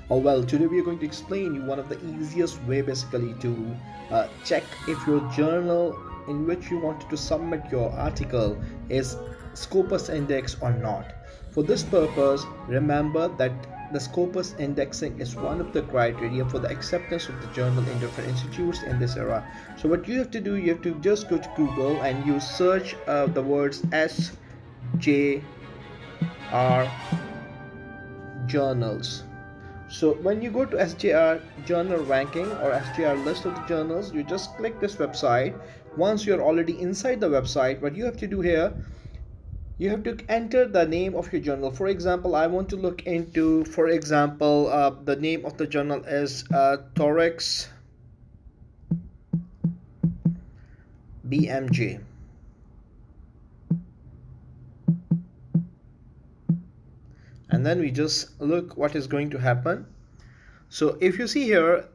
Oh well, today we are going to explain you one of the easiest way basically to check if your journal in which you wanted to submit your article is scopus index or not. For this purpose, remember that the scopus indexing is one of the criteria for the acceptance of the journal in different institutes in this era. So what you have to do, you have to just go to Google and you search the words SJR journals. So when you go to SJR journal ranking or SJR list of the journals, you just click this website. Once you're already inside the website, what you have to do here, you have to enter the name of your journal. For example, I want to look into, for example, the name of the journal is Thorax BMJ. And then we just look what is going to happen. So if you see here,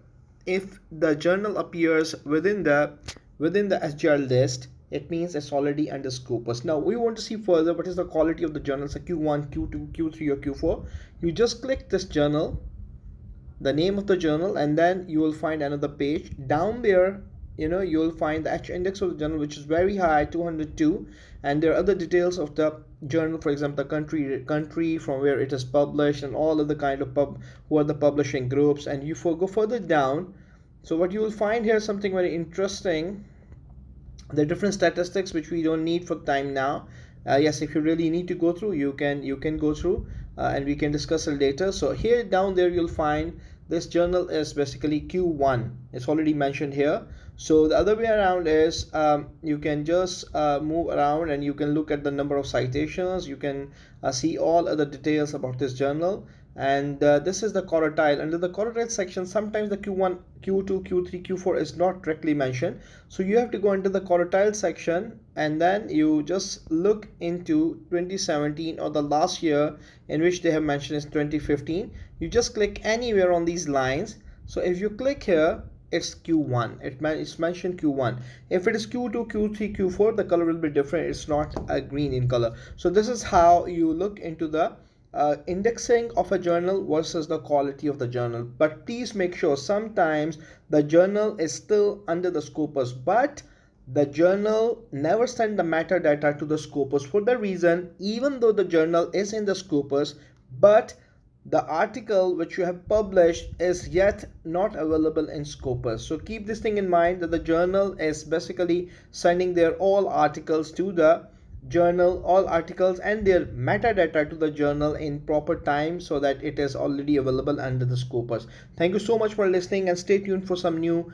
if the journal appears within the SGR list, it means it's already under scopus. Now we want to see further what is the quality of the journals, like Q1, Q2, Q3 or Q4. You just click this journal, the name of the journal, and then you will find another page. Down there, you will find the H index of the journal, which is very high, 202, and there are other details of the journal, for example, the country from where it is published, and all of the kind of who are the publishing groups. And you go further down, so what you will find here, something very interesting, the different statistics which we don't need for time now. Yes, if you really need to go through, you can go through, and we can discuss it later. So here down there you'll find this journal is basically Q1. It's already mentioned here. So the other way around is you can just move around and you can look at the number of citations. You can see all other details about this journal. And this is the quartile. Under the quartile section, sometimes the Q1, Q2, Q3, Q4 is not directly mentioned. So you have to go into the quartile section and then you just look into 2017 or the last year in which they have mentioned is 2015. You just click anywhere on these lines. So if you click here, it's Q1. It's mentioned Q1. If it is Q2, Q3, Q4, the color will be different. It's not green in color. So this is how you look into the indexing of a journal versus the quality of the journal. But please make sure, sometimes the journal is still under the scopus, but the journal never send the metadata to the scopus for the reason, even though the journal is in the scopus, but the article which you have published is yet not available in scopus. So keep this thing in mind, that the journal is basically sending their all articles to the journal, all articles and their metadata to the journal in proper time, so that it is already available under the scopus. Thank you so much for listening, and stay tuned for some new